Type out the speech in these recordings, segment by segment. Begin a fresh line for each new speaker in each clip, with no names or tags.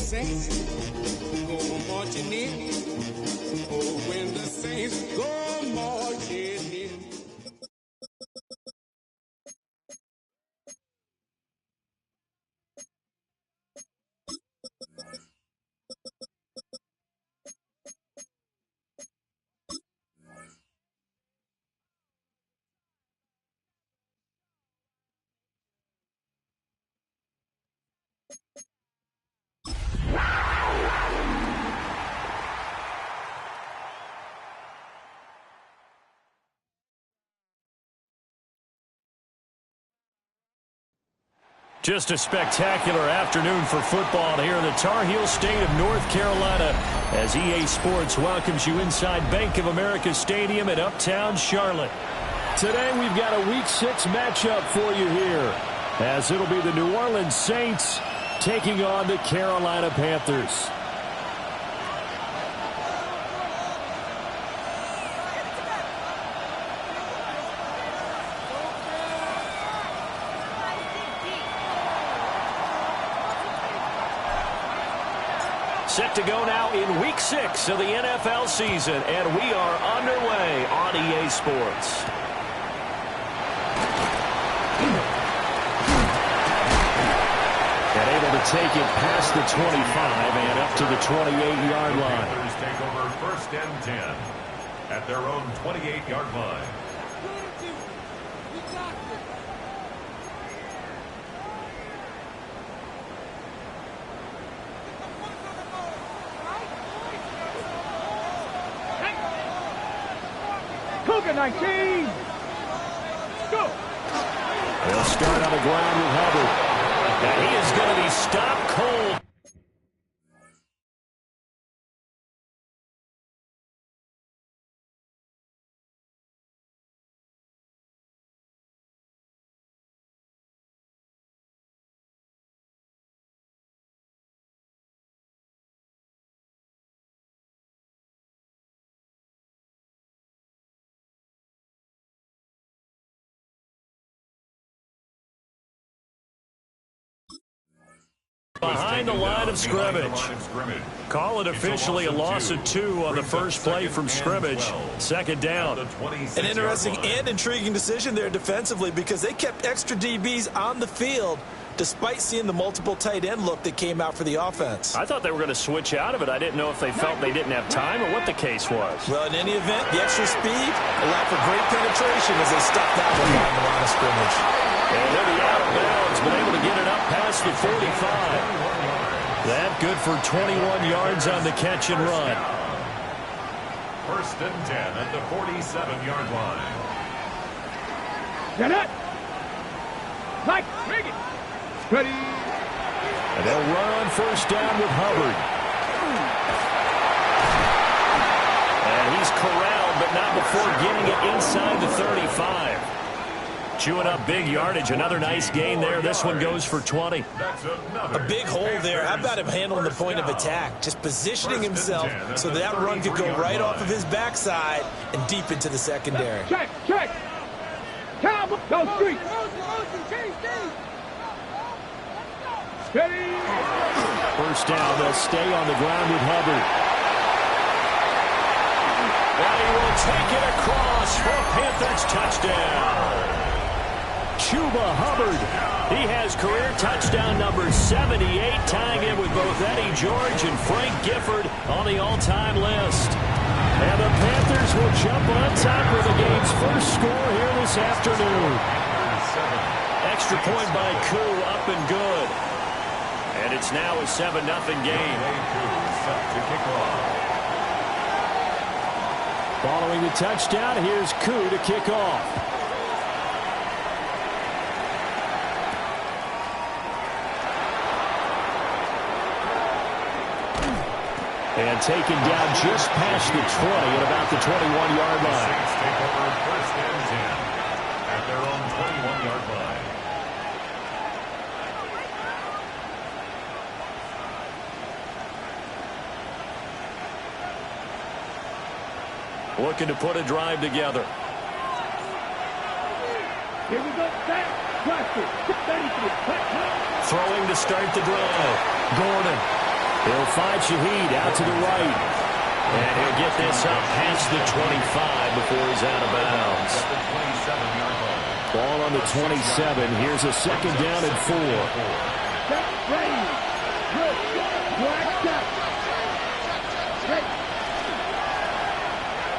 saints go marching in, oh, when the saints go marching in.
Just a spectacular afternoon for football here in the Tar Heel state of North Carolina as EA Sports welcomes you inside Bank of America Stadium in Uptown Charlotte. Today we've got a Week 6 matchup for you here as it'll be the New Orleans Saints taking on the Carolina Panthers. Set to go now in Week 6 of the NFL season, and we are underway on EA Sports. And able to take it past the 25 and up to the 28-yard line.
Panthers take over 1st and 10 at their own 28-yard line.
Cougar 19. Go.
They'll start on the ground with Hubbard. And he is going to be stopped cold. Behind the line of scrimmage. Call it officially a loss of 2 on the first play from scrimmage. 2nd down.
An interesting and intriguing decision there defensively because they kept extra DBs on the field despite seeing the multiple tight end look that came out for the offense.
I thought they were going to switch out of it. I didn't know if they felt they didn't have time or what the case was.
Well, in any event, the extra speed allowed for great penetration as they stopped that one behind the line of scrimmage.
And they'll be out of bounds, but able to get it up past the 45. That good for 21 yards on the catch and run.
1st and 10 at the 47-yard line.
Get it. Mike, bring it. Ready.
And they'll run on 1st down with Hubbard. And he's corralled, but not before getting it inside the 35. Chewing up big yardage. Another nice gain there. This one goes for 20.
A big hole there. How about him handling the point of attack? Just positioning himself so that run could go right off of his backside and deep into the secondary.
Check, check. Cowboy, go street. Steady.
1st down. They'll stay on the ground with Hubbard. And he will take it across for a Panthers touchdown. Chuba Hubbard. He has career touchdown number 78, tying it with both Eddie George and Frank Gifford on the all-time list. And the Panthers will jump on top with the game's first score here this afternoon. Extra point by Koo, up and good. And it's now a 7-0 game. Following the touchdown, here's Koo to kick off. And taken down just past the 20 at about the 21-yard line.
Saints take over 1st and 10 at their own 21-yard line.
Looking to put a drive together.
Here we go.
Throwing to start the drive. Gordon. He'll find Shaheed out to the right. And he'll get this up past the 25 before he's out of bounds. Ball on the 27. Here's a second down and 4.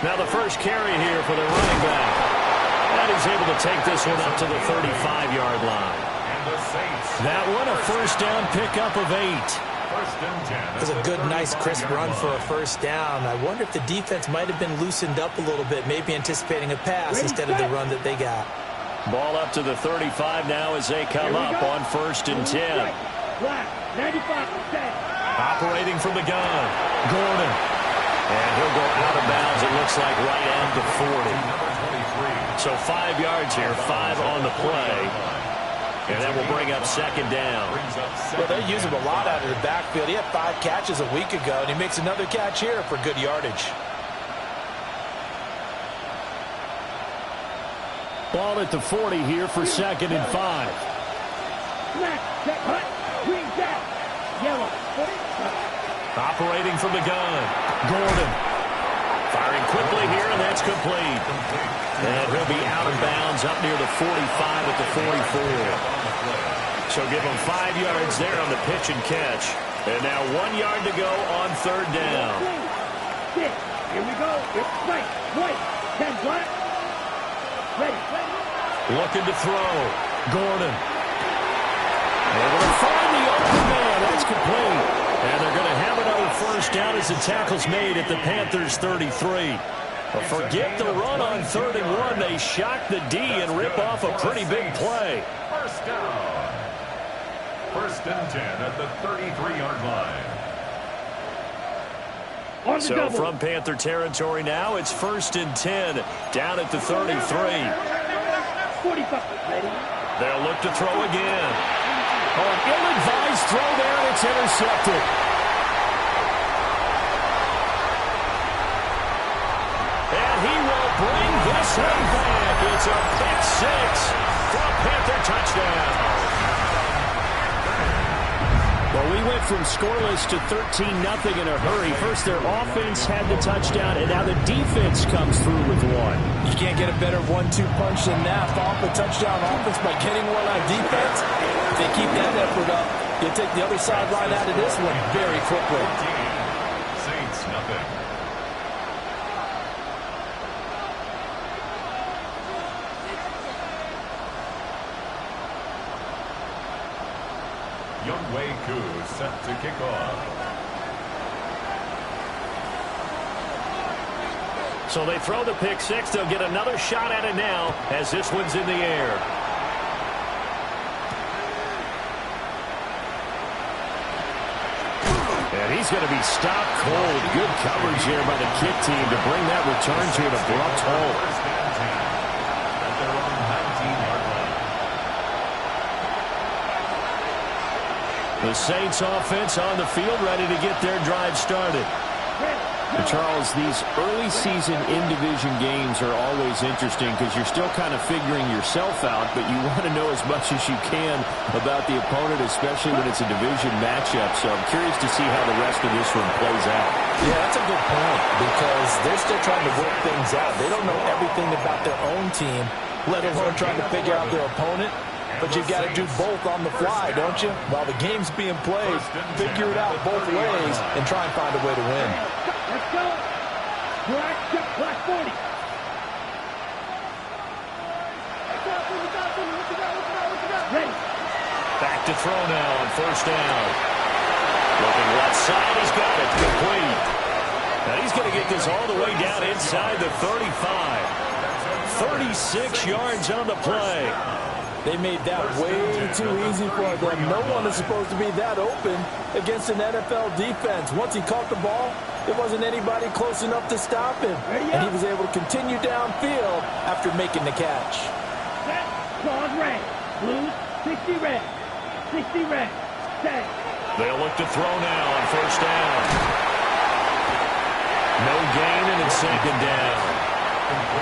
Now the first carry here for the running back. And he's able to take this one up to the 35-yard line. That one a first down pickup of 8.
It was a good, nice, crisp run for a first down. I wonder if the defense might have been loosened up a little bit, maybe anticipating a pass instead of the run that they got.
Ball up to the 35 now as they come up on 1st and 10. Operating from the gun, Gordon. And he'll go out of bounds, it looks like, right at the 40. So 5 yards here, 5 on the play. And that will bring up second down.
Well, they use him a lot out of the backfield. He had 5 catches a week ago, and he makes another catch here for good yardage.
Ball at the 40 here for 2nd and 5. Operating from the gun, Gordon. Firing quickly here, and that's complete. And he'll be out of bounds up near the 45 at the 44. So give him 5 yards there on the pitch and catch. And now 1 yard to go on 3rd down.
Here we go. Wait. 10 flat. Ready.
Looking to throw. Gordon. Able to find the open man. That's complete. And they're going to have another first down as the tackle's made at the Panthers' 33. But forget the run on 3rd and 1. They shock the D and rip off a pretty big play.
First down. 1st and 10 at the 33-yard line.
So from Panther territory now, it's 1st and 10 down at the 33.
45.
They'll look to throw again. Oh, an ill-advised throw there, and it's intercepted. And he will bring this one back. It's a pick 6 for a Panther touchdown. Well, we went from scoreless to 13-0 in a hurry. First, their offense had the touchdown, and now the defense comes through with one.
You can't get a better 1-2 punch than that. Off a touchdown offense by getting one on defense. If they keep that effort up, you'll take the other sideline out of this one very quickly.
Saints nothing. Youngwei Koo set to kick off.
So they throw the pick 6. They'll get another shot at it now as this one's in the air. And he's going to be stopped cold. Good coverage here by the kick team to bring that return to an abrupt halt.
First and 10 at their own 19-yard line.
The Saints offense on the field ready to get their drive started.
Charles, these early season in-division games are always interesting because you're still kind of figuring yourself out, but you want to know as much as you can about the opponent, especially when it's a division matchup. So I'm curious to see how the rest of this one plays out.
Yeah, that's a good point because they're still trying to work things out. They don't know everything about their own team, let alone trying to figure out their opponent. But you've got to do both on the fly, don't you? While the game's being played, figure it out both ways and try and find a way to win.
Let's go. Black 40. Ready.
Back to throw now on first down. Looking left side, he's got it complete. Now he's going to get this all the way down inside the 35. 36 yards on the play.
They made that way too easy for them. No one is supposed to be that open against an NFL defense. Once he caught the ball, there wasn't anybody close enough to stop him. And he was able to continue downfield after making the catch.
Set. Claws red. Blue. 60 red. 60 red. Set.
They'll look to throw now on first down. No gain, and it's second down.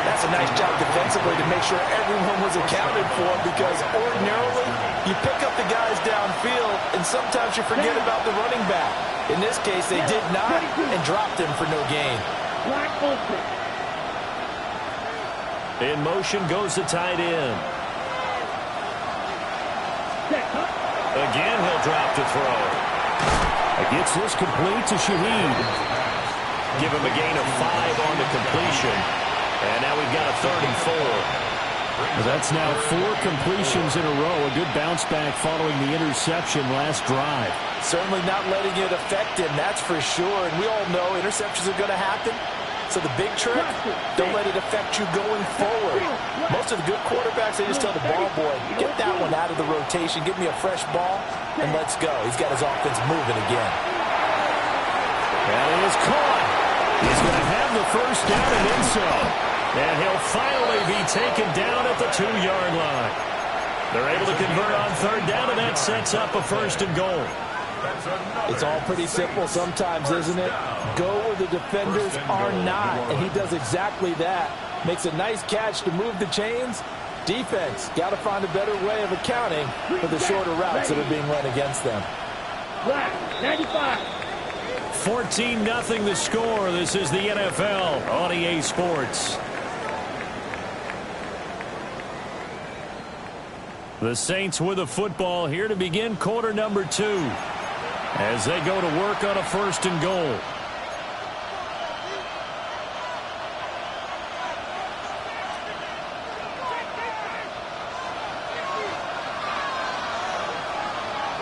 That's a nice job defensively to make sure everyone was accounted for, because ordinarily you pick up the guys downfield and sometimes you forget about the running back. In this case, they did not and dropped him for no gain.
In motion goes the tight end. Again, he'll drop to throw.
Gets this complete to Shaheed.
Give him a gain of 5 on the completion. And now we've got a 3rd and 4.
Well, that's now 4 completions in a row. A good bounce back following the interception last drive.
Certainly not letting it affect him, that's for sure. And we all know interceptions are going to happen. So the big trick, don't let it affect you going forward. Most of the good quarterbacks, they just tell the ball boy, get that one out of the rotation, give me a fresh ball, and let's go. He's got his offense moving again.
And he is caught. He's going to have the first down and then some. And he'll finally be taken down at the 2-yard line. They're able to convert on 3rd down, and that sets up a 1st and goal.
It's all pretty simple sometimes, isn't it? Go where the defenders are not, and he does exactly that. Makes a nice catch to move the chains. Defense, got to find a better way of accounting for the shorter routes that are being run against them.
14-0 the score. This is the NFL on EA Sports. The Saints with a football here to begin quarter number 2. As they go to work on a 1st and goal.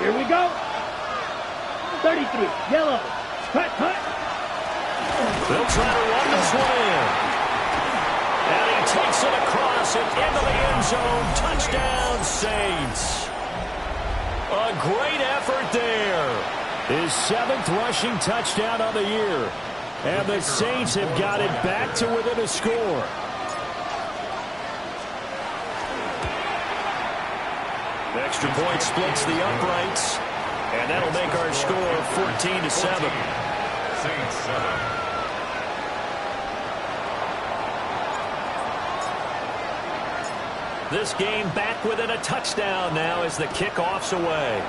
Here we go. 33, yellow. Cut.
They'll try to run this one in. And he takes it across and into the end zone. Touchdown, Saints. A great effort there.
His 7th rushing touchdown of the year. And the Saints have got it back to within a score.
Extra point splits the uprights. And that'll make our score 14-7.
Saints 7.
This game back within a touchdown now as the kickoff's away.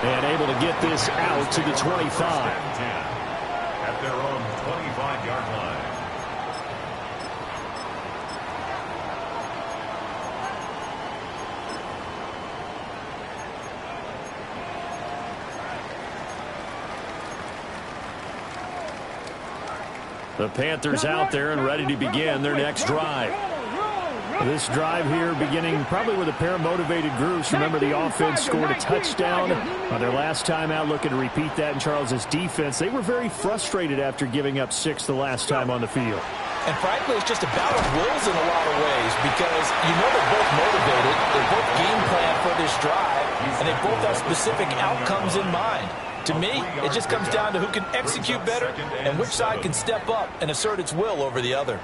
And able to get this out to the 25.
At their own 25-yard line.
The Panthers out there and ready to begin their next drive.
This drive here beginning probably with a pair of motivated groups. Remember, the offense scored a touchdown on their last time out, looking to repeat that in Charles's defense. They were very frustrated after giving up 6 the last time on the field.
And frankly, it's just a battle of wills in a lot of ways, because you know they're both motivated, they both game plan for this drive, and they both have specific outcomes in mind. To me, it just comes down to who can execute better and which side can step up and assert its will over the other.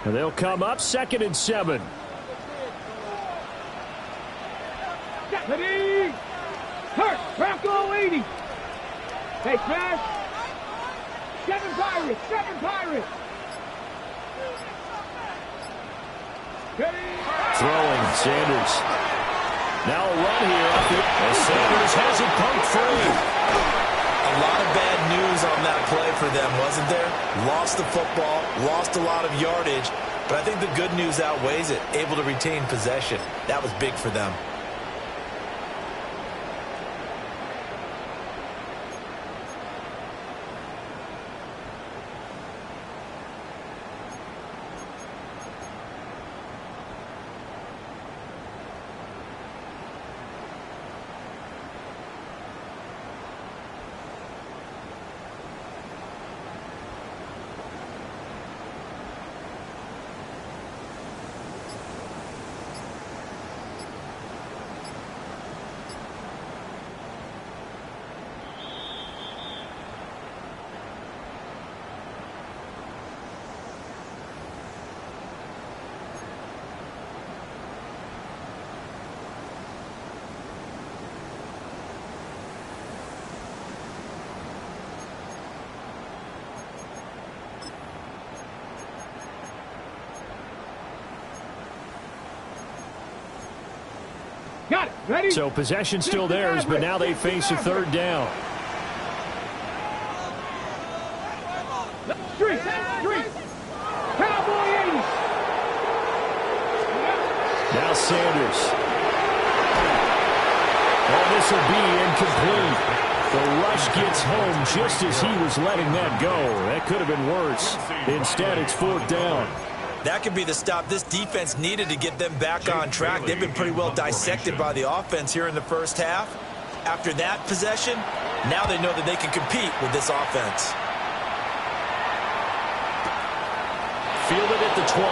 And they'll come up 2nd and 7.
Ready? Hurt. Bronco 80. Hey, Crash. 7 Pirates. 7 Pirates. Ready?
Throwing, Sanders. Now a run here. And Sanders has it pumped free.
A lot of bad news on that play for them, wasn't there? Lost the football, lost a lot of yardage, but I think the good news outweighs it. Able to retain possession. That was big for them.
Ready?
So possession still theirs, but now they face a third down.
Street. Cowboy 80.
Now Sanders. And this will be incomplete. The rush gets home just as he was letting that go. That could have been worse. Instead, it's fourth down.
That could be the stop this defense needed to get them back on track. They've been pretty well dissected by the offense here in the first half. After that possession, now they know that they can compete with this offense.
Fielded at the 20.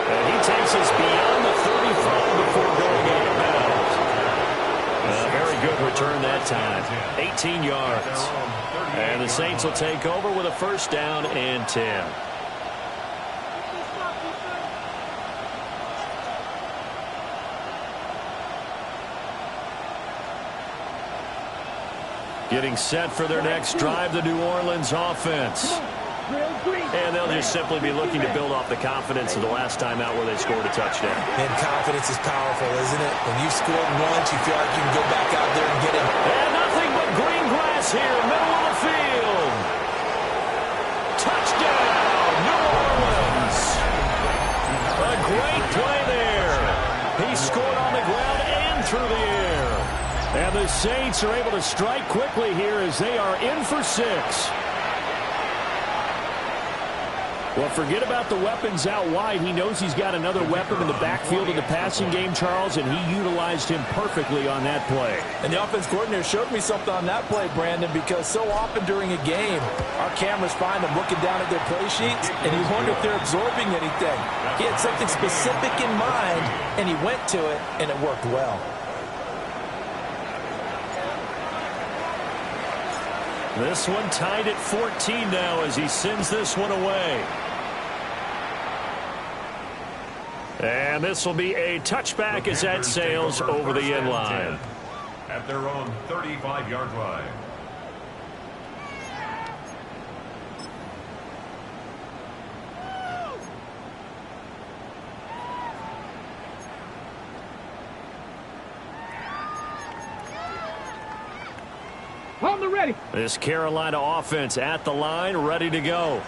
And he takes us beyond the 35 before going out of bounds. Very good return that time. 18 yards. And the Saints will take over with a first down and 10. Getting set for their next drive, the New Orleans offense. And they'll just simply be looking to build off the confidence of the last time out where they scored a touchdown.
And confidence is powerful, isn't it? When you've scored once, you feel like you can go back out there and get it.
And nothing but green grass here, middle of the field. Touchdown, New Orleans. A great play there. He scored on the ground and through the air. And the Saints are able to strike quickly here as they are in for 6. Well, forget about the weapons out wide. He knows he's got another weapon in the backfield of the passing game, Charles, and he utilized him perfectly on that play.
And the offense coordinator showed me something on that play, Brandon, because so often during a game, our cameras find them looking down at their play sheets, and you wonder if they're absorbing anything. He had something specific in mind, and he went to it, and it worked well.
This one tied at 14 now as he sends this one away. And this will be a touchback as that sails over the end line.
At their own 35-yard line.
On the ready.
This Carolina offense at the line, ready to go.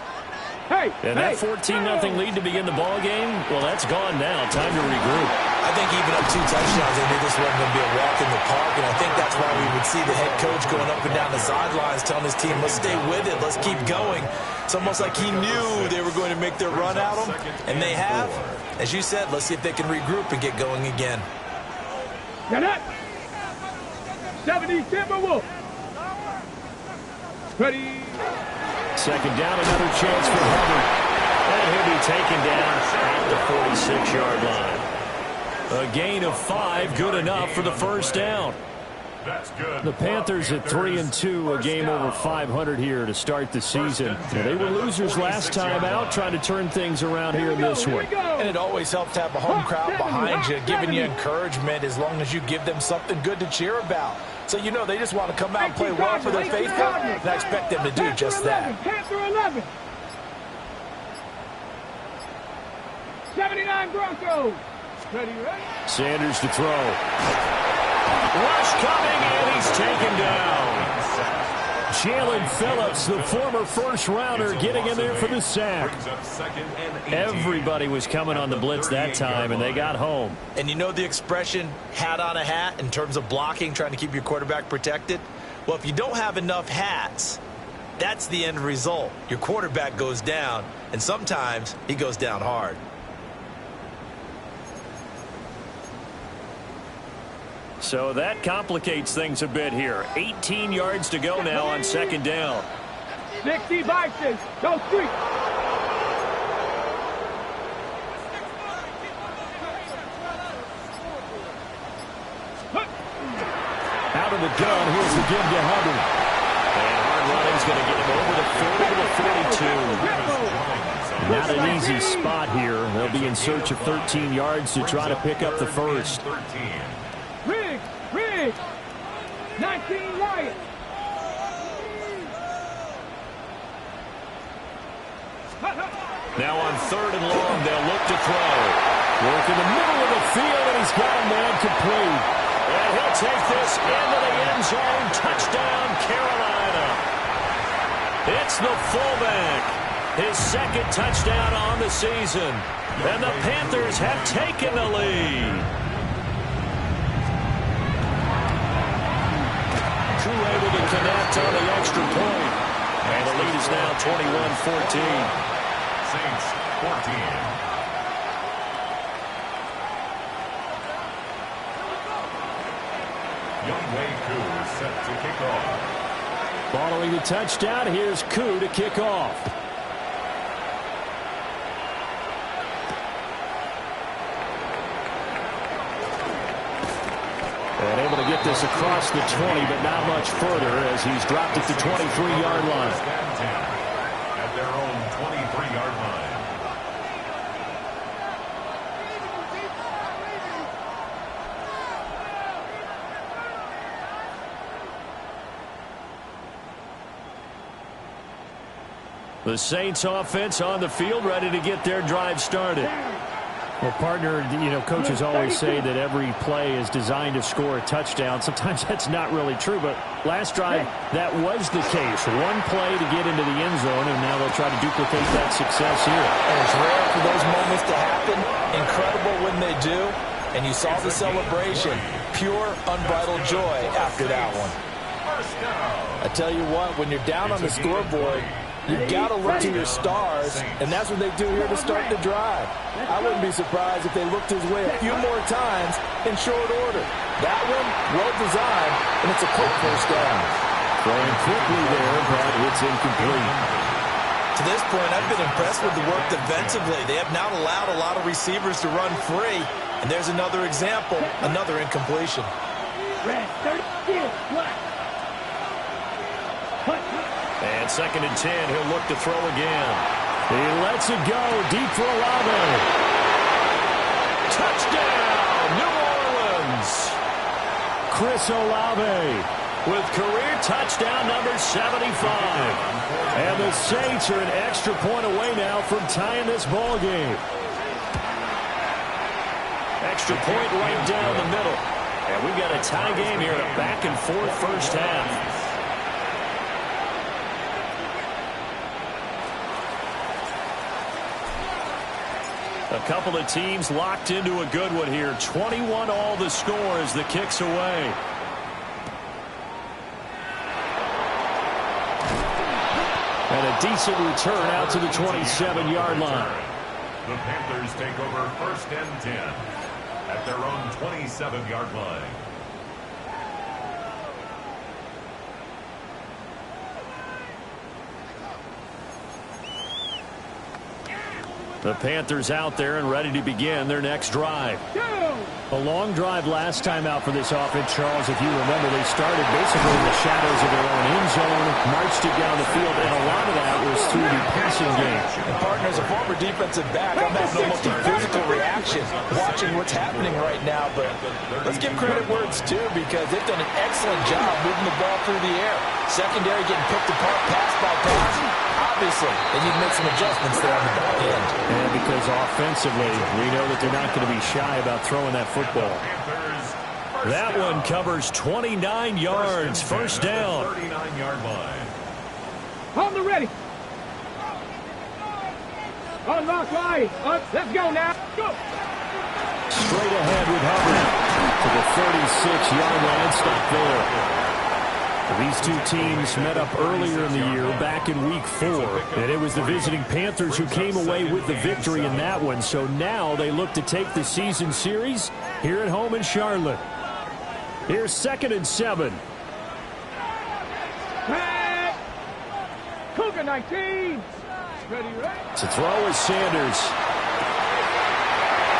And that 14-0 lead to begin the ball game, well, that's gone now. Time to regroup.
I think even up 2 touchdowns, they knew this wasn't going to be a walk in the park, and I think that's why we would see the head coach going up and down the sidelines telling his team, let's stay with it, let's keep going. It's almost like he knew they were going to make their run at him, and they have. As you said, let's see if they can regroup and get going again.
Get up. 70 Timberwolves. Ready.
Second down, another chance for Hubbard. And he'll be taken down at the 46-yard line. A gain of 5, good enough for the first down.
That's good.
The Panthers at 3-2, a game over 500 here to start the season. They were losers last time out, trying to turn things around here in this one.
And it always helps to have a home crowd behind you, giving you encouragement as long as you give them something good to cheer about. So you know they just want to come out and play well for their faithful, and I expect them to do just that.
Panther 11. 79 Broncos. Ready.
Sanders to throw. Rush coming, and he's taken down. Jalen Phillips, the former first-rounder, getting in there for the sack. Everybody was coming on the blitz that time, and they got home.
And you know the expression, hat on a hat, in terms of blocking, trying to keep your quarterback protected? Well, if you don't have enough hats, that's the end result. Your quarterback goes down, and sometimes he goes down hard.
So that complicates things a bit here. 18 yards to go now on second down.
60 Vikings. Go street.
Out of the gun, here's the give to Hubbard. And hard running's going to get him over the 42. Not an easy spot here. They'll be in search of 13 yards to try to pick up the first.
Riggs. 19 Lions.
Now on third and long, they'll look to throw.
Work in the middle of the field, and he's got a man complete. And he'll take this into the end zone. Touchdown, Carolina. It's the fullback. His second touchdown on the season. And the Panthers have taken the lead. Crew able to connect on the extra point. And the lead is now 21-14.
Saints 14. Youngway Koo is set to kick off.
Following the touchdown, here's Koo to kick off. And able to get this across the 20, but not much further as he's dropped it to 23-yard line.
At their own 23-yard line.
The Saints offense on the field, ready to get their drive started. Well, partner, coaches always say that every play is designed to score a touchdown. Sometimes that's not really true, but last drive, that was the case. One play to get into the end zone, and now they'll try to duplicate that success here.
And it's rare for those moments to happen. Incredible when they do. And you saw the celebration. Pure, unbridled joy after that one. I tell you what, when you're down on the scoreboard, you've got to look to your stars, and that's what they do here to start the drive. I wouldn't be surprised if they looked his way a few more times in short order. That one, well designed, and it's a quick first down.
Throwing quickly there, but it's incomplete.
To this point, I've been impressed with the work defensively. They have not allowed a lot of receivers to run free, and there's another example, another incompletion.
And 2nd and 10, he'll look to throw again. He lets it go, deep for Olave. Touchdown, New Orleans. Chris Olave with career touchdown number 75. And the Saints are an extra point away now from tying this ball game. Extra point right down the middle. And we've got a tie game here in a back-and-forth first half. A couple of teams locked into a good one here. 21 all the score as the kick's away. And a decent return out to the 27-yard line.
The Panthers take over 1st and 10 at their own 27-yard line.
The Panthers out there and ready to begin their next drive. A long drive last time out for this offense, Charles. If you remember, they started basically in the shadows of their own end zone, marched it down the field, and a lot of that was through the passing game.
And partners, a former defensive back, I'm having almost a physical reaction watching what's happening right now. But let's give credit where it's due, because they've done an excellent job moving the ball through the air. Secondary getting picked apart pass by pass. Obviously, they need to make some adjustments there on the back end.
And because offensively, we know that they're not going to be shy about throwing that football. That one covers 29 yards. First down.
39-yard line.
Hold the ready. Unlock line. Let's go now. Go.
Straight ahead with Hubbard to the 36-yard line. Stop there. These two teams met up earlier in the year, back in Week 4, and it was the visiting Panthers who came away with the victory in that one. So now they look to take the season series here at home in Charlotte. Here's 2nd and 7.
Back. Cougar 19. Ready.
To throw is Sanders.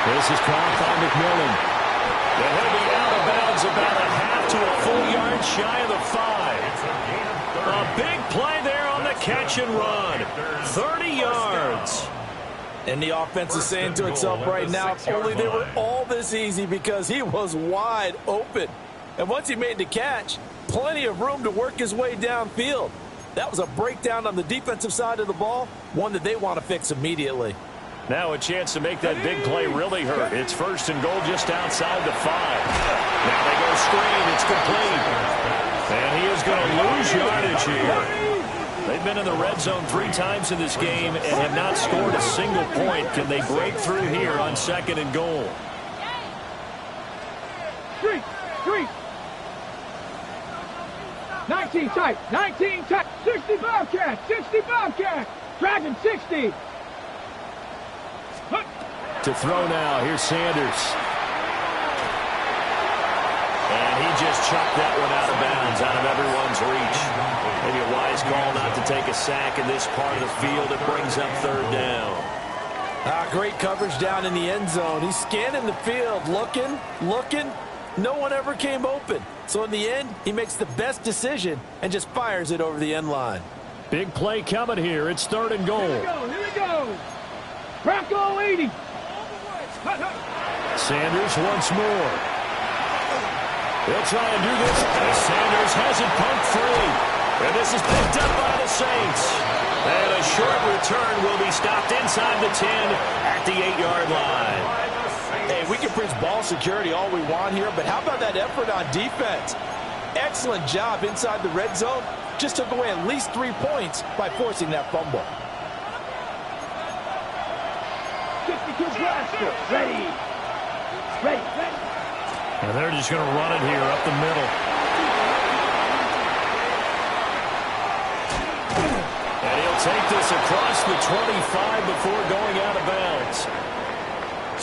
This is caught by McMillan. And he'll be out of bounds about a half to a full yard shy of the 5. A big play there on the catch and run. 30 yards.
And the offense is saying to itself right now, if only they were all this easy, because he was wide open. And once he made the catch, plenty of room to work his way downfield. That was a breakdown on the defensive side of the ball, one that they want to fix immediately.
Now a chance to make that big play really hurt. It's first and goal just outside the 5. Now they go screen. It's complete. And he is going to lose yardage here. They've been in the red zone 3 times in this game and have not scored a single point. Can they break through here on second and goal?
3. 19 tight. 19 tight. 60 Bobcat. 60 Bobcat. Dragon 60.
To throw now. Here's Sanders. And he just chucked that one out of bounds, out of everyone's reach. Maybe a wise call not to take a sack in this part of the field. It brings up third down.
Great coverage down in the end zone. He's scanning the field, looking. No one ever came open. So in the end, he makes the best decision and just fires it over the end line.
Big play coming here. It's third and goal.
Here we go. Bronco 80.
Sanders once more. They'll try and do this. And Sanders has it pumped free. And this is picked up by the Saints. And a short return will be stopped inside the 10 at the 8-yard line.
Hey, we can preach ball security all we want here, but how about that effort on defense? Excellent job inside the red zone. Just took away at least 3 points by forcing that fumble.
62 blaster. Ready.
And they're just going to run it here up the middle. And he'll take this across the 25 before going out of bounds.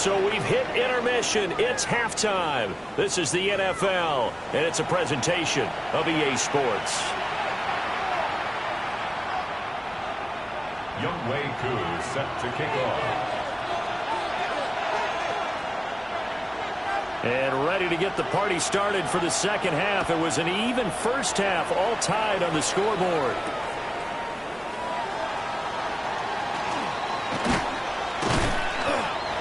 So we've hit intermission. It's halftime. This is the NFL, and it's a presentation of EA Sports.
Youngwei Koo set to kick off.
And ready to get the party started for the second half. It was an even first half, all tied on the scoreboard.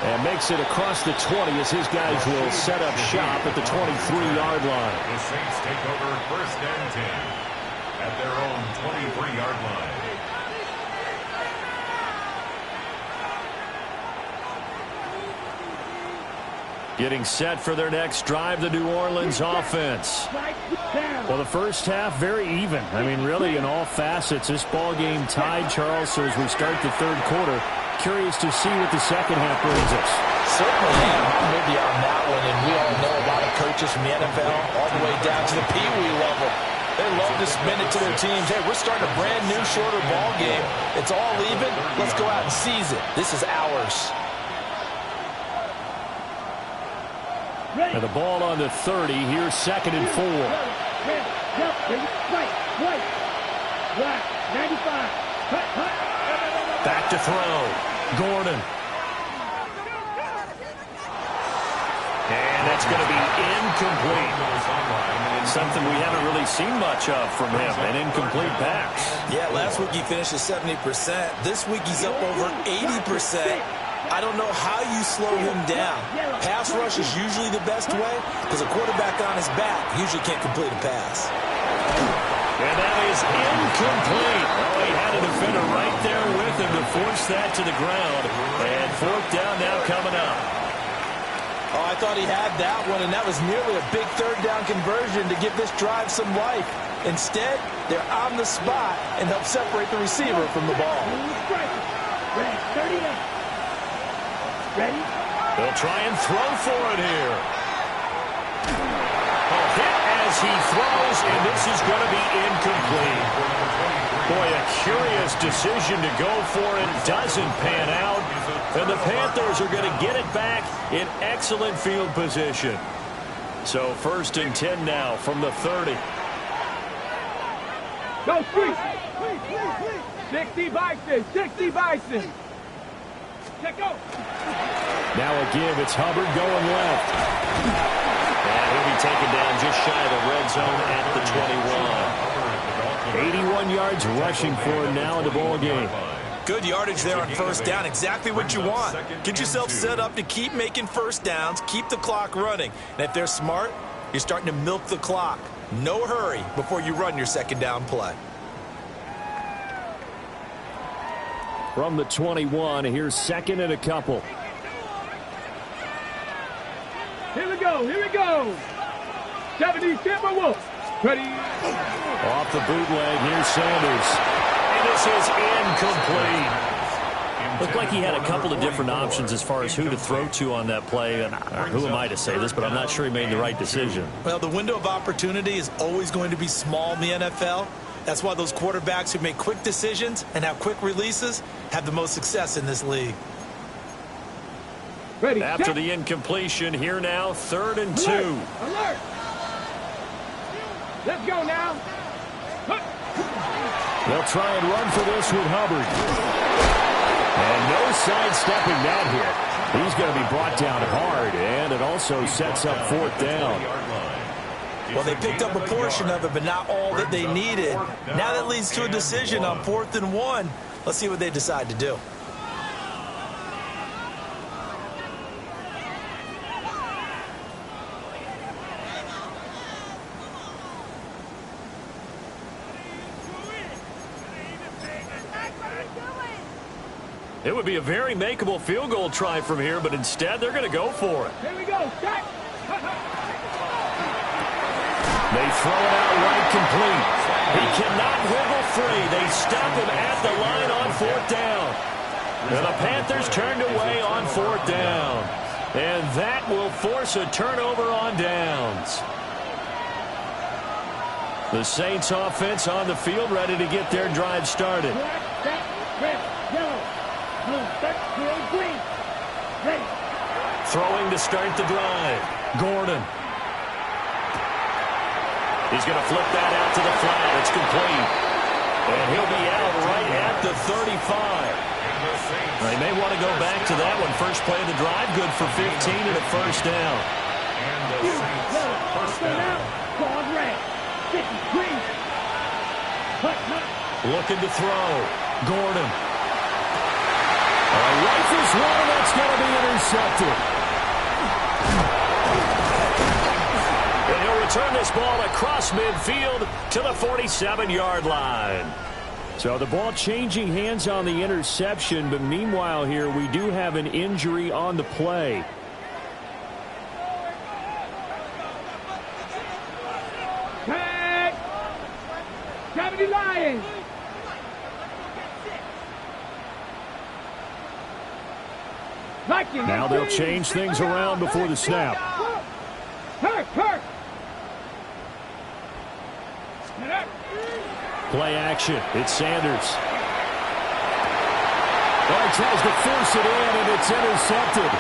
And makes it across the 20 as his guys will set up shop at the 23-yard line.
The Saints take over first and 10 at their own 23-yard line.
Getting set for their next drive, the New Orleans offense. Well, the first half, very even. I mean, really, in all facets, this ball game tied, Charles. So as we start the third quarter, curious to see what the second half brings us.
Certainly am. Maybe on that one, and we all know a lot of coaches from the NFL all the way down to the Pee Wee level. They love to spin it to their teams. Hey, we're starting a brand new, shorter ball game. It's all even. Let's go out and seize it. This is ours.
And the ball on the 30. Here's second and 4. Back to throw. Gordon. And that's going to be incomplete. Something we haven't really seen much of from him. An incomplete pass.
Yeah, last week he finished at 70%. This week he's up over 80%. I don't know how you slow him down. Pass rush is usually the best way because a quarterback on his back usually can't complete a pass.
And that is incomplete. Oh, he had a defender right there with him to force that to the ground. And fourth down now coming up.
Oh, I thought he had that one, and that was nearly a big third down conversion to give this drive some life. Instead, they're on the spot and help separate the receiver from the ball.
Ready, 38. Ready?
They'll try and throw for it here. A hit as he throws, and this is going to be incomplete. Boy, a curious decision to go for it. Doesn't pan out. And the Panthers are going to get it back in excellent field position. So first and 10 now from the 30.
Go, Street. 60 Bison. 60 Bison. Check go.
Now a give. It's Hubbard going left. And he'll be taken down just shy of the red zone at the 21. 81 yards rushing for him now in the ball game.
Good yardage there on first down. Exactly what you want. Get yourself set up to keep making first downs, keep the clock running. And if they're smart, you're starting to milk the clock. No hurry before you run your second down play.
from the 21. Here's second and a couple.
Here we go. Here we go. 70 Timberwolves. Ready.
Off the bootleg, here's Sanders.
And this is incomplete. Looked like he had a couple of different options as far as who to throw to on that play. And who am I to say this, but I'm not sure he made the right decision.
Well, the window of opportunity is always going to be small in the NFL. That's why those quarterbacks who make quick decisions and have quick releases have the most success in this league.
Ready.
After the incompletion, here now, 3rd and 2.
Alert. Let's go now.
They'll try and run for this with Hubbard. And no sidestepping that hit. He's going to be brought down hard, and it also sets up 4th down.
Well, they picked up a portion of it, but not all that they needed. Now that leads to a decision on 4th and 1. Let's see what they decide to do.
It would be a very makeable field goal try from here, but instead they're going to go for it.
Here we go. Start.
They throw it out right complete. He cannot wiggle free. They stop him at the line on 4th down. And the Panthers turned away on 4th down. And that will force a turnover on downs. The Saints offense on the field ready to get their drive started. Throwing to start the drive. Gordon. He's going to flip that out to the flat. It's complete. And he'll be out right at the 35. They may want to go back to that one. First play of the drive, good for 15 and a first down.
And the Saints first down.
Looking to throw. Gordon.
Rifles one, that's going to be intercepted.
And he'll return this ball across midfield to the 47-yard line.
So the ball changing hands on the interception, but meanwhile here we do have an injury on the play.
Tag. 70 Lions.
Now they'll change things around before the snap.
Hurt.
Play action. It's Sanders. He tries to force it in, and it's intercepted.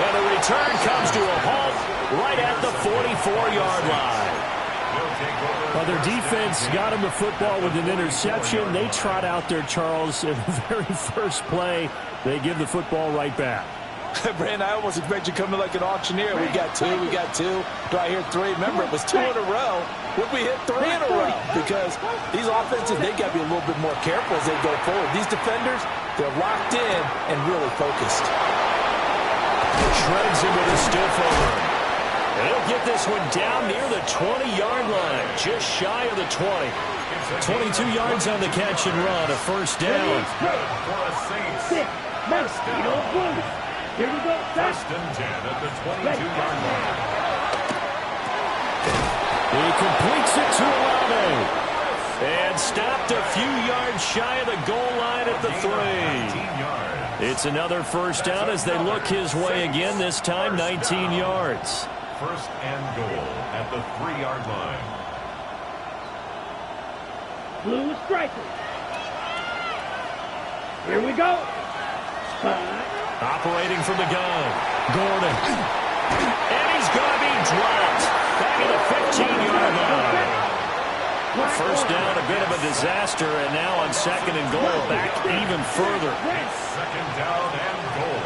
And the return comes to a halt right at the 44-yard line.
Well, their defense got him the football with an interception. They trot out there, Charles, in the very first play. They give the football right back.
Brandon, I almost expect you coming like an auctioneer. We got two. Do I hear 3? Remember, it was 2 in a row. Would we hit 3 in a row? Because these offenses, they got to be a little bit more careful as they go forward. These defenders, they're locked in and really focused.
Shreds him with a stiff arm. And he'll get this one down near the 20-yard line, just shy of the 20. 22 yards on the catch and run, a first down.
Here we go.
First and 10 at the 22-yard line.
He completes it to Olave.
And stopped a few yards shy of the goal line at the 3. It's another first down as they look his way again, this time 19 yards.
First and goal at the 3-yard line.
Blue striker. Here we go. Spot.
Operating from the gun. Gordon. And he's going to be dropped back at the 15-yard line. First down, a bit of a disaster, and now on second and goal, back even further.
Second down and goal.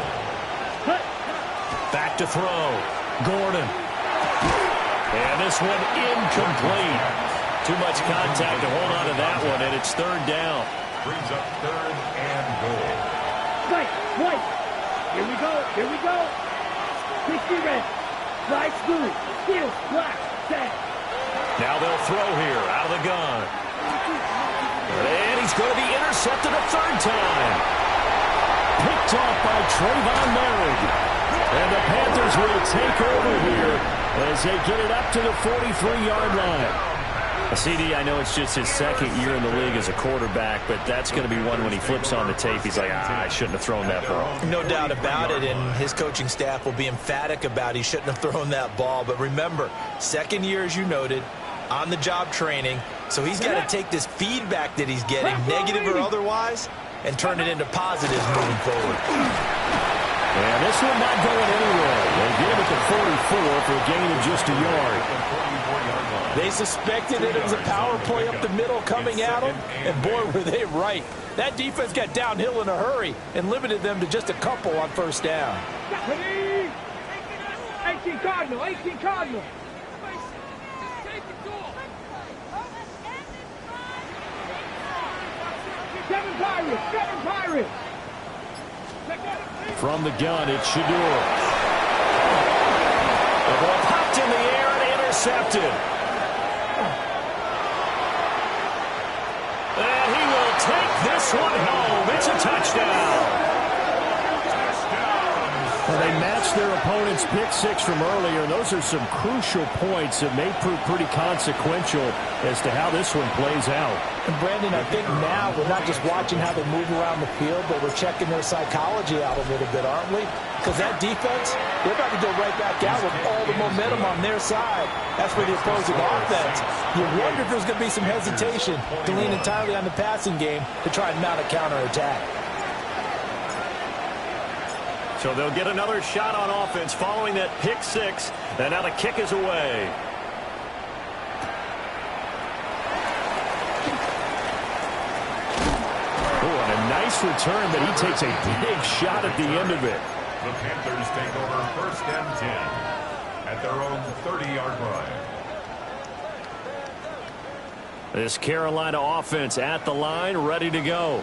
Back to throw. Gordon. And this one incomplete. Too much contact to hold on to that one, and it's third down.
Brings up third and goal.
White. Here we go. 60 red. Fly school. Steal. Block. Set.
Now they'll throw here out of the gun. And he's going to be intercepted. intercepted a third time. Picked off by Trayvon Merrick. And the Panthers will take over here as they get it up to the 43-yard line. CD, I know it's just his second year in the league as a quarterback, but that's going to be one when he flips on the tape. He's like, I shouldn't have thrown that ball.
No doubt about it, and his coaching staff will be emphatic about he shouldn't have thrown that ball. But remember, second year, as you noted, on-the-job training, so he's got to take this feedback that he's getting, negative or otherwise, and turn it into positives moving forward.
And this one not going anywhere. They get him at the 44 for a gain of just a yard.
They suspected it was a power play up the middle coming at them, and boy, were they right. That defense got downhill in a hurry and limited them to just a couple on first down.
18 Cardinal, 18 Cardinal. 7 Pirates, 7 Pirates.
From the gun, it's Shador. The ball popped in the air and intercepted. And he will take this one home. It's a touchdown. Well, they matched their opponent's pick six from earlier. Those are some crucial points that may prove pretty consequential as to how this one plays out.
And Brandon, I think now we're not just watching how they move around the field, but we're checking their psychology out a little bit, aren't we? Because that defense, they're about to go right back out with all the momentum on their side. That's for the opposing offense. You wonder if there's going to be some hesitation to lean entirely on the passing game to try and mount a counterattack.
So they'll get another shot on offense following that pick six. And now the kick is away. Oh, and a nice return, but he takes a big shot at the end of it.
The Panthers take over 1st and 10 at their own 30-yard line.
This Carolina offense at the line, ready to go.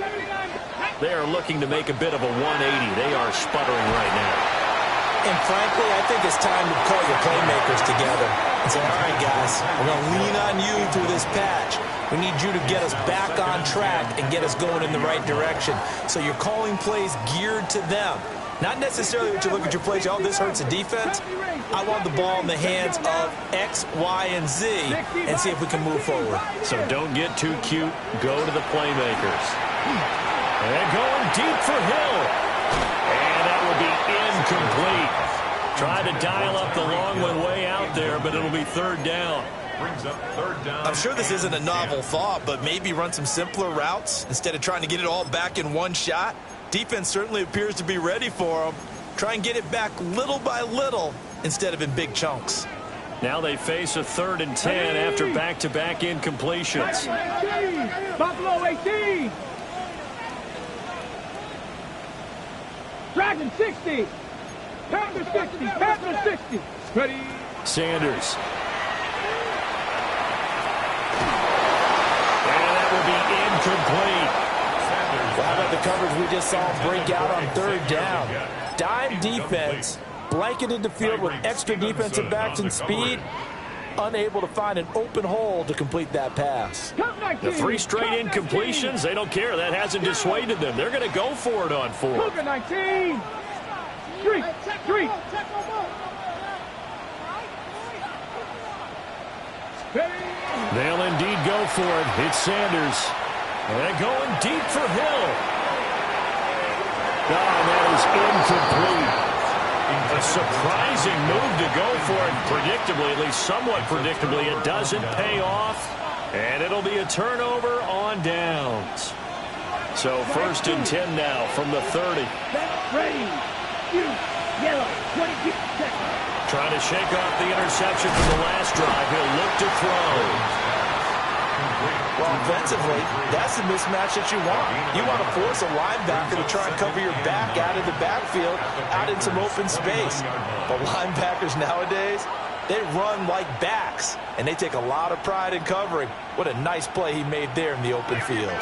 They are looking to make a bit of a 180. They are sputtering right now.
And frankly, I think it's time to call your playmakers together and say, all right, guys, we're going to lean on you through this patch. We need you to get us back on track and get us going in the right direction. So you're calling plays geared to them. Not necessarily that you look at your plays, oh, this hurts the defense. I want the ball in the hands of X, Y, and Z and see if we can move forward.
So don't get too cute. Go to the playmakers. And going deep for Hill. And that will be incomplete. Try to dial up the long one way out there, but it'll be third down.
Brings up third down.
I'm sure this isn't a novel thought, but maybe run some simpler routes instead of trying to get it all back in one shot. Defense certainly appears to be ready for them. Try and get it back little by little instead of in big chunks.
Now they face a 3rd and 10 after back-to-back incompletions.
Buffalo 18. Dragon 60. Panther 60. Panther 60. Ready.
Sanders. And that will be incomplete.
How about the coverage we just saw break out on 3rd down? Dime defense, blanketed the field with extra defensive backs and speed, unable to find an open hole to complete that pass.
The 3 straight incompletions, they don't care. That hasn't dissuaded them. They're going to go for it on 4.
Cougar 19. 3.
They'll indeed go for it. It's Sanders. And going deep for Hill. Oh, that is incomplete. A surprising move to go for it. Predictably, at least somewhat predictably, it doesn't pay off. And it'll be a turnover on downs. So 1st and 10 now from the 30.
Ready. Yellow. 22 seconds.
Trying to shake off the interception from the last drive. He'll look to throw.
Well, offensively, that's the mismatch that you want. You want to force a linebacker to try and cover your back out of the backfield, out in some open space. But linebackers nowadays, they run like backs, and they take a lot of pride in covering. What a nice play he made there in the open field.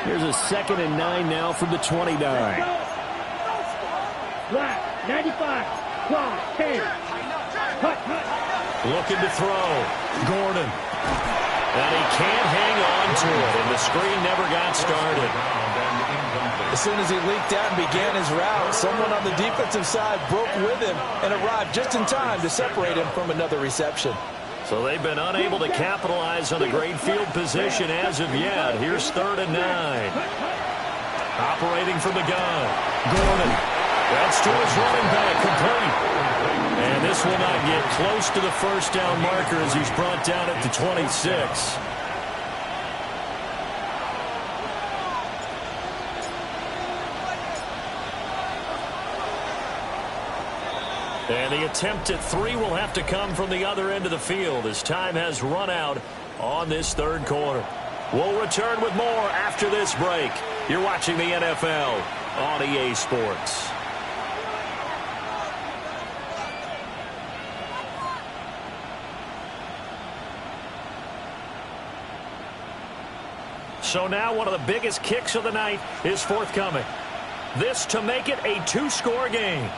Here's a 2nd and 9 now from the 29.
Black, 95. Claw, 10. Hut.
Looking to throw. Gordon. And he can't hang on to it, and the screen never got started.
As soon as he leaked out and began his route, someone on the defensive side broke with him and arrived just in time to separate him from another reception.
So they've been unable to capitalize on a great field position as of yet. Here's 3rd and 9. Operating from the gun. Gordon. That's to his running back, complete. And this will not get close to the first down marker as he's brought down at the 26. And the attempt at 3 will have to come from the other end of the field as time has run out on this 3rd quarter. We'll return with more after this break. You're watching the NFL on EA Sports. So now one of the biggest kicks of the night is forthcoming. This to make it a 2-score game.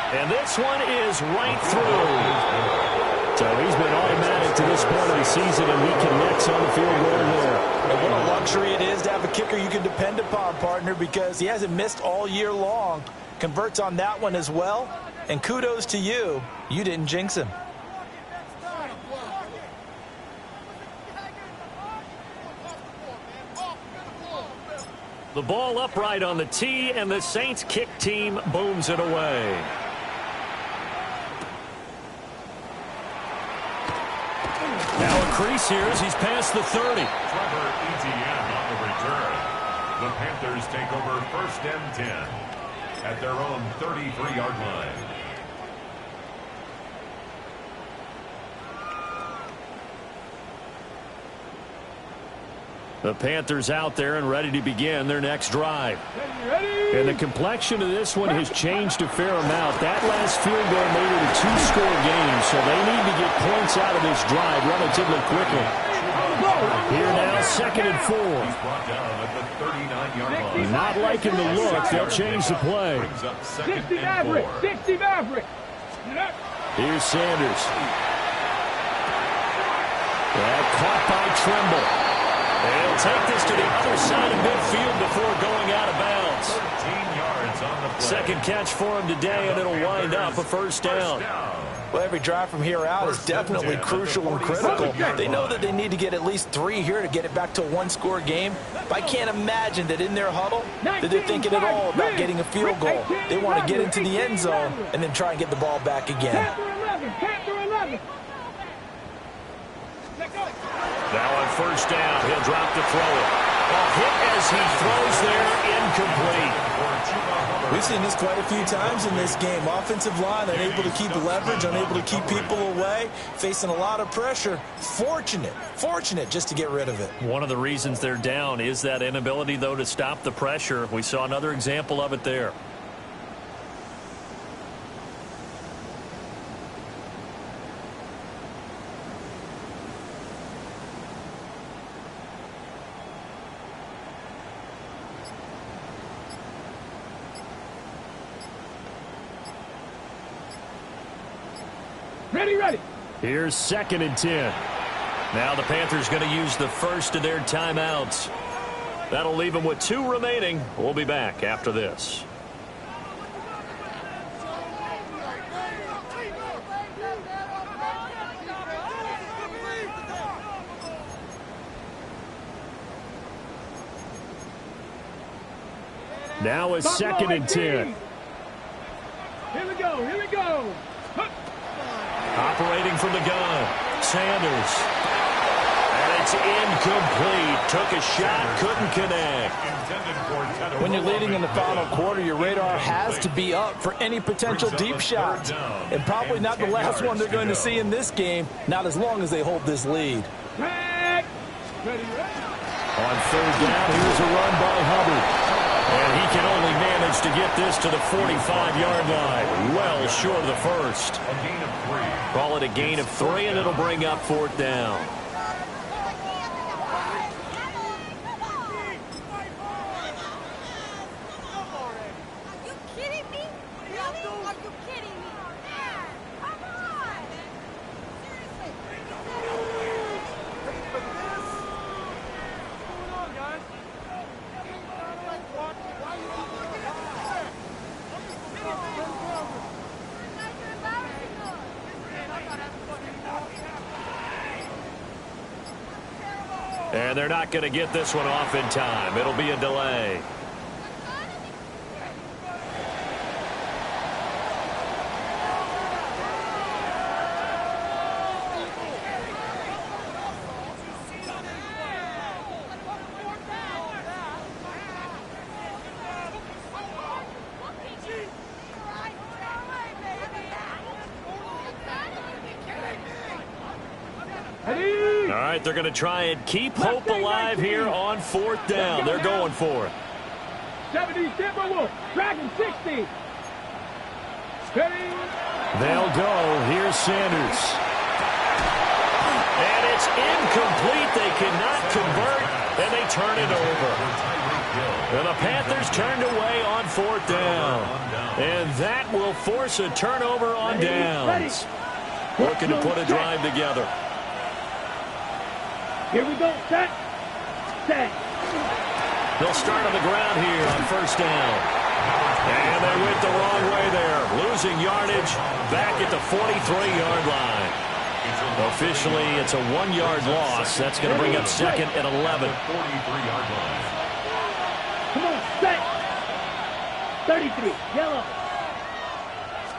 And this one is right through. So he's been automatic to this point of the season, and he connects on the field goal there.
And what a luxury it is to have a kicker you can depend upon, partner, because he hasn't missed all year long. Converts on that one as well. And kudos to you. You didn't jinx him.
The ball upright on the tee, and the Saints kick team booms it away. Now a crease here as he's past the 30.
Trevor Etienne on the return. The Panthers take over 1st and 10 at their own 33-yard line.
The Panthers out there and ready to begin their next drive. And the complexion of this one has changed a fair amount. That last field goal made it a 2-score game, so they need to get points out of this drive relatively quickly. Here now, 2nd and 4.
He's brought down at the 39-yard line.
Not liking the look. They'll change the play.
Brings up 2nd
60
and
Maverick.
4.
60 Maverick.
Here's Sanders. Caught by Trimble. They'll take this to the other side of midfield before going out of bounds.
13 yards on the play.
Second catch for him today, and it'll wind up a first down.
Well, every drive from here out is definitely crucial and critical. They know that they need to get at least 3 here to get it back to a 1-score game. But I can't imagine that in their huddle that they're thinking at all about getting a field goal. They want to get into the end zone and then try and get the ball back again.
Panther 11.
Now on first down, he'll drop to throw it. A hit as he throws there, incomplete.
We've seen this quite a few times in this game. Offensive line unable to keep leverage, unable to keep people away, facing a lot of pressure. Fortunate just to get rid of it.
One of the reasons they're down is that inability, though, to stop the pressure. We saw another example of it there.
Ready.
Here's 2nd and 10. Now the Panthers going to use the first of their timeouts. That'll leave them with 2 remaining. We'll be back after this. Now a 2nd and 10.
Here we go.
Operating from the gun, Sanders. And it's incomplete. Took a shot, couldn't connect.
When you're leading in the final quarter, your radar has to be up for any potential deep shot. And probably not the last one they're going to see in this game, not as long as they hold this lead.
Ready.
On 3rd down, here's a run by Hubbard. And he can only manage to get this to the 45-yard line. Well short of the first.
A gain of 3.
Call it a gain of 3, and it'll bring up 4th down.
Are you kidding me? Really? Are you kidding me?
And they're not going to get this one off in time. It'll be a delay. All right, they're going to try and keep hope alive here on 4th down. They're going for it.
70 Timberwolves, Dragon 60.
They'll go. Here's Sanders. And it's incomplete. They cannot convert, and they turn it over. And the Panthers turned away on 4th down. And that will force a turnover on downs. Looking to put a drive together.
Here we go. Set.
They'll start on the ground here on 1st down. And they went the wrong way there. Losing yardage back at the 43-yard line. Officially, it's a 1-yard loss. That's going to bring up 2nd and 11.
43-yard line.
Come on, set. 33, yellow.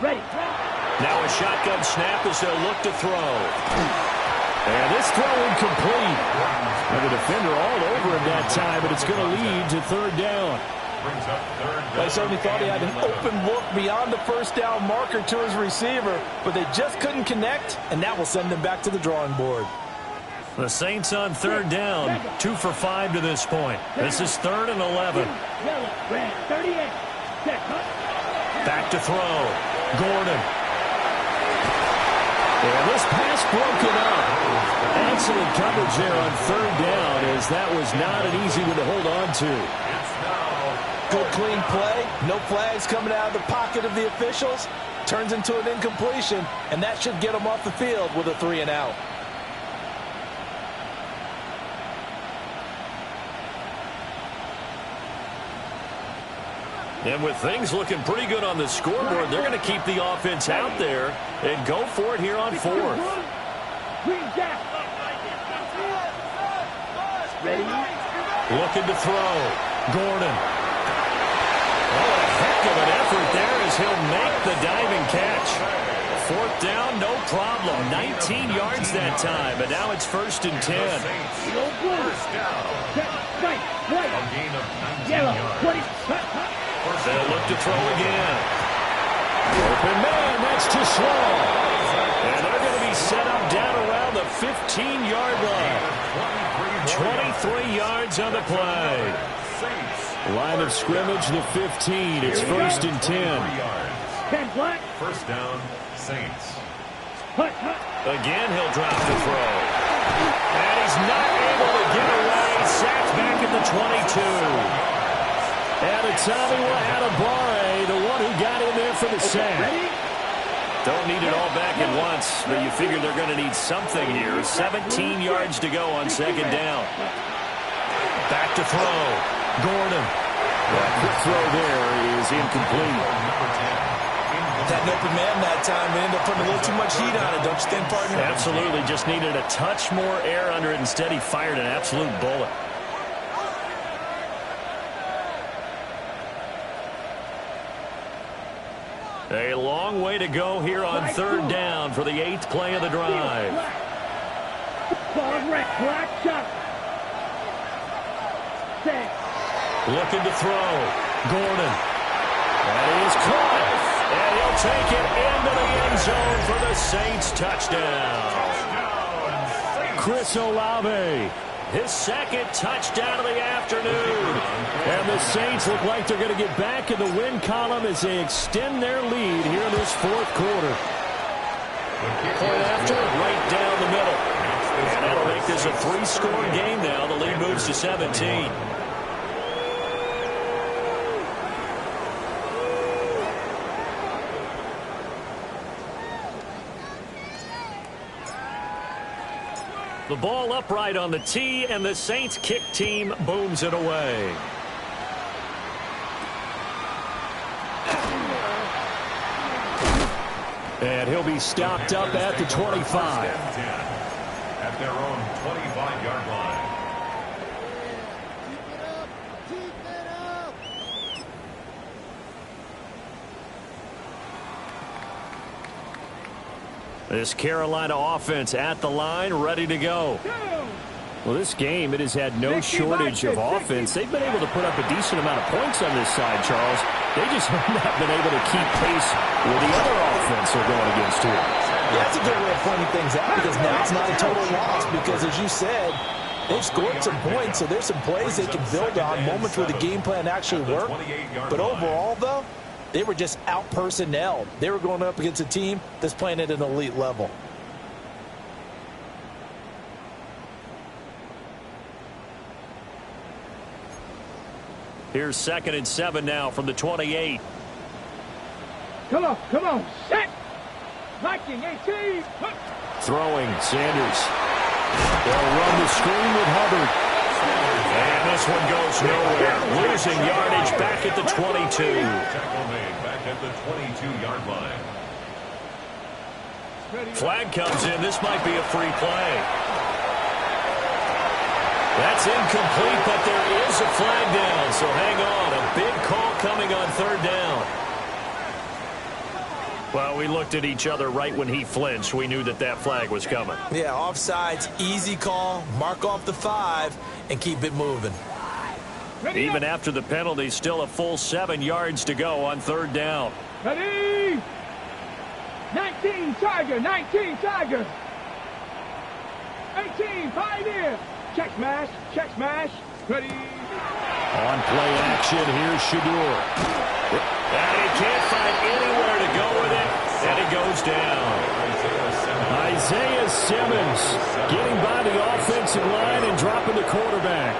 Ready.
Now a shotgun snap as they'll look to throw. And this throw incomplete. And the defender all over him that time, but it's going to lead to 3rd down.
They certainly thought he had an open look beyond the 1st down marker to his receiver, but they just couldn't connect, and that will send them back to the drawing board.
The Saints on 3rd down, 2 for 5 to this point. This is 3rd and 11.
Yellow, red, 38.
Back to throw. Gordon. And this pass broken up. Excellent coverage there on 3rd down, as that was not an easy one to hold on to.
Good clean play. No flags coming out of the pocket of the officials. Turns into an incompletion, and that should get them off the field with a 3 and out.
And with things looking pretty good on the scoreboard, they're going to keep the offense out there and go for it here on 4th.
Ready?
Looking to throw. Gordon. Oh, a heck of an effort there as he'll make the diving catch. 4th down, no problem. 19 yards that time, but now it's 1st and 10.
A gain of 19 yards.
They'll look to throw again. Open man, that's too slow. And they're going to be set up down around the 15-yard line. 23 yards on the play. Line of scrimmage, the 15. It's 1st and 10.
10 black.
1st down, Saints.
Again, he'll drop the throw. And he's not able to get away. Sacked back at the 22. And it's Tommy Adebare, the one who got in there for the sack. Don't need it all back at once, but you figure they're going to need something here. 17 yards to go on 2nd down. Back to throw. Gordon. That quick throw there is incomplete.
That open man that time ended up putting a little too much heat on it, don't you think, partner?
Absolutely. Just needed a touch more air under it. Instead, he fired an absolute bullet. A long way to go here on 3rd down for the 8th play of the drive. Looking to throw. Gordon. That is caught. And he'll take it into the end zone for the Saints touchdown. Chris Olave. His 2nd touchdown of the afternoon. And the Saints look like they're going to get back in the win column as they extend their lead here in this 4th quarter. Point after, right down the middle. And that'll make this a 3-score game now. The lead moves to 17. The ball upright on the tee, and the Saints kick team booms it away. And he'll be stopped up at the 25.
At their own 25-yard line.
This Carolina offense at the line, ready to go.
Well, this game, it has had no shortage of offense. They've been able to put up a decent amount of points on this side, Charles. They just have not been able to keep pace with the other offense they're going against here.
Yeah, that's a good way of pointing things out because now it's not a total loss because, as you said, they've scored some points, so there's some plays they can build on, moments where the game plan actually worked. But overall, though, they were just out-personnelled. They were going up against a team that's playing at an elite level.
Here's 2nd and 7 now from the 28.
Come on, set! 19, 18,
Throwing, Sanders. They'll run the screen with Hubbard. And this one goes nowhere. Losing yardage back at the 22.
Tackle made back at the 22-yard line.
Flag comes in. This might be a free play. That's incomplete, but there is a flag down. So hang on. A big call coming on 3rd down. Well, we looked at each other right when he flinched. We knew that that flag was coming.
Yeah, offsides, easy call, mark off the 5, and keep it moving.
Even after the penalty, still a full 7 yards to go on 3rd down.
ready! 19, Tiger, 19, Tiger! 18, Pioneer! Check smash, ready!
On play action, here's Shador. And he can't find anywhere to go with it, and he goes down. Isaiah Simmons getting by the offensive line and dropping the quarterback.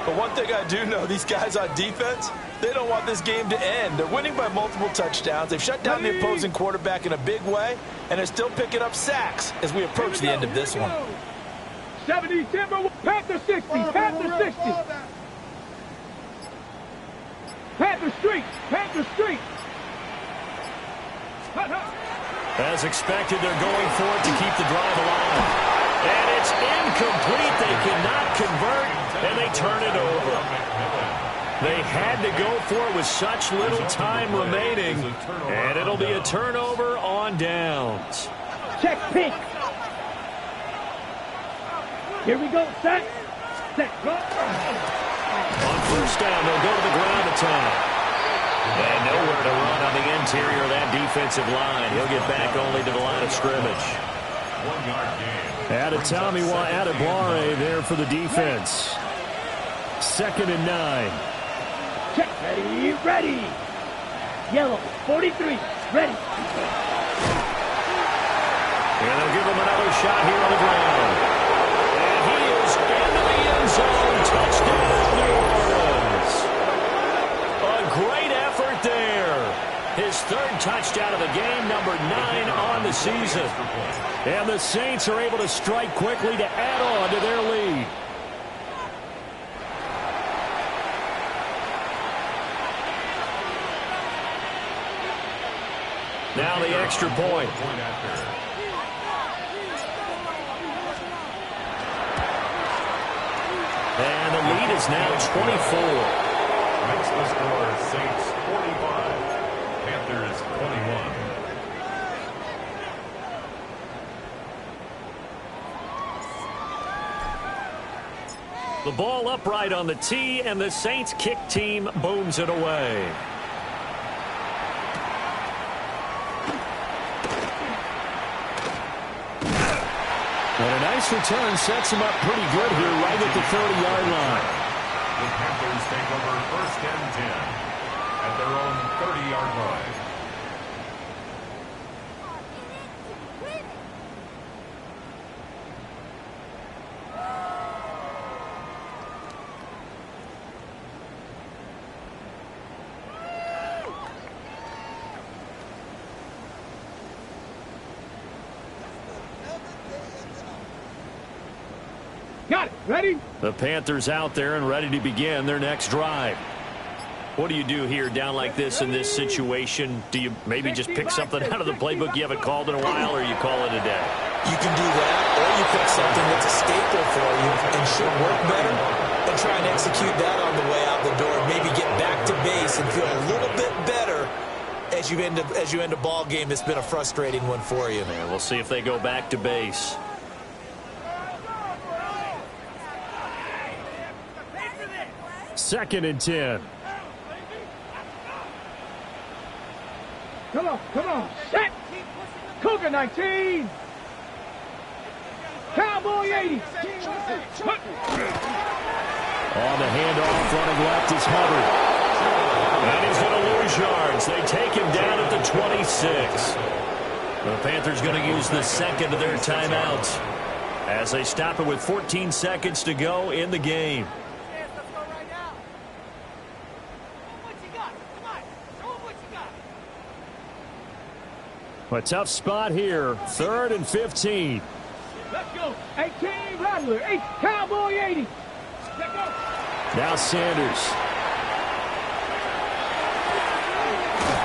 But one thing I do know, these guys on defense, they don't want this game to end. They're winning by multiple touchdowns. They've shut down the opposing quarterback in a big way, and they're still picking up sacks as we approach the end of this one.
70, Timber, Panther 60, Panther 60. Panther Street.
As expected, they're going for it to keep the drive alive. And it's incomplete. They cannot convert, and they turn it over. They had to go for it with such little time remaining, and it'll be a turnover on downs.
Check pink. Here we go, set, go.
On 1st down, they'll go to the ground attack. And nowhere to run on the interior of that defensive line. He'll get back only to the line of scrimmage.
1-yard gain.
Adetomiwa Adeblare there for the defense. 2nd and 9.
Check, ready. Yellow, 43, ready.
And they'll give him another shot here on the ground. And he is into the end zone. Touchdown, New Orleans. A great effort there. His 3rd touchdown of the game, number 9 on the season. And the Saints are able to strike quickly to add on to their lead. Now the extra point. And the lead is now 24.
Makes the score Saints 45, Panthers 21.
The ball upright on the tee, and the Saints kick team booms it away. And a nice return sets him up pretty good here right at the 30-yard line.
The Panthers take over 1st and 10 at their own 30-yard line.
Got it, ready?
The Panthers out there and ready to begin their next drive. What do you do here down like this in this situation? Do you maybe just pick something out of the playbook you haven't called in a while, or you call it a day?
You can do that, or you pick something that's a staple for you and should work better, and try and execute that on the way out the door. Maybe get back to base and feel a little bit better as you end a ball game, it's been a frustrating one for you.
And we'll see if they go back to base.
Second and 10.
Come on. Set. Cougar 19. Cowboy 80.
On the handoff, running left is Hubbard.
And he's going to lose yards. They take him down at the 26. The Panthers going to use the second of their timeouts as they stop it with 14 seconds to go in the game.
A tough spot here. 3rd and 15.
Let's go. 18 Rattler. 8 Cowboy 80. Let's go.
Now Sanders.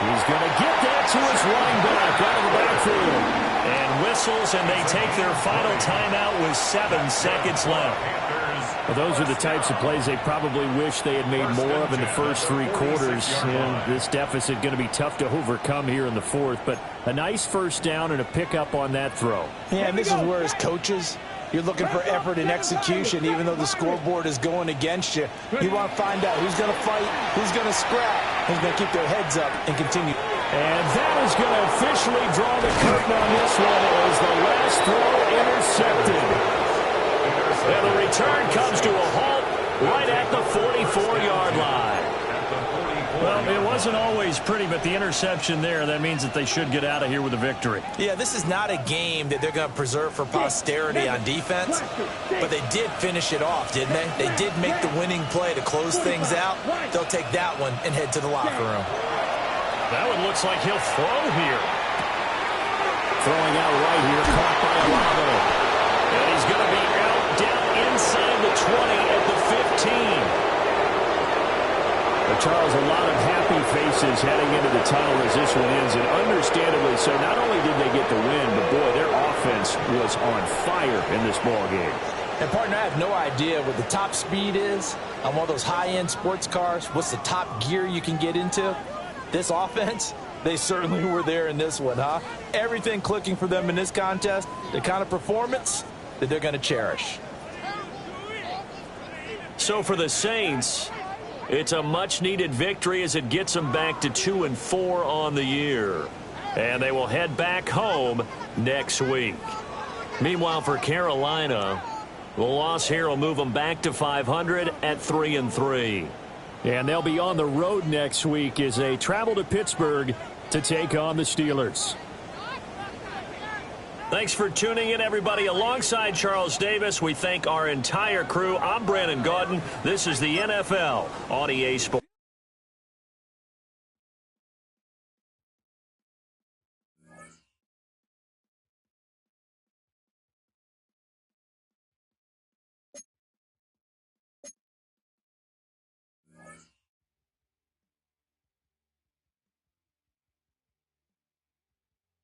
He's going to get that to his running back out of the backfield.
And whistles, and they take their final timeout with 7 seconds left.
Well, those are the types of plays they probably wish they had made more of in the first 3 quarters. And this deficit going to be tough to overcome here in the 4th. But a nice first down and a pickup on that throw.
Yeah, and this is where as coaches, you're looking for effort and execution, even though the scoreboard is going against you. You want to find out who's going to fight, who's going to scrap, who's going to keep their heads up and continue.
And that is going to officially draw the curtain on this one as the last throw intercepted.
And the return comes to a halt right at the 44-yard line. Well, it wasn't always pretty, but the interception there, that means that they should get out of here with a victory.
Yeah, this is not a game that they're going to preserve for posterity on defense, but they did finish it off, didn't they? They did make the winning play to close things out. They'll take that one and head to the locker room.
That one looks like he'll throw here.
Throwing out right here, caught by Alavo.
And he's going to be out down inside the 20 at the 15.
But Charles, a lot of happy faces heading into the tunnel as this one ends, and understandably so. Not only did they get the win, but boy, their offense was on fire in this ball game.
And partner, I have no idea what the top speed is on one of those high-end sports cars. What's the top gear you can get into? This offense, they certainly were there in this one, huh? Everything clicking for them in this contest, the kind of performance that they're going to cherish.
So for the Saints, it's a much-needed victory as it gets them back to 2-4 on the year. And they will head back home next week. Meanwhile, for Carolina, the loss here will move them back to 500 at 3-3.
And they'll be on the road next week as they travel to Pittsburgh to take on the Steelers.
Thanks for tuning in, everybody. Alongside Charles Davis, we thank our entire crew. I'm Brandon Gaudin. This is the NFL on EA Sports.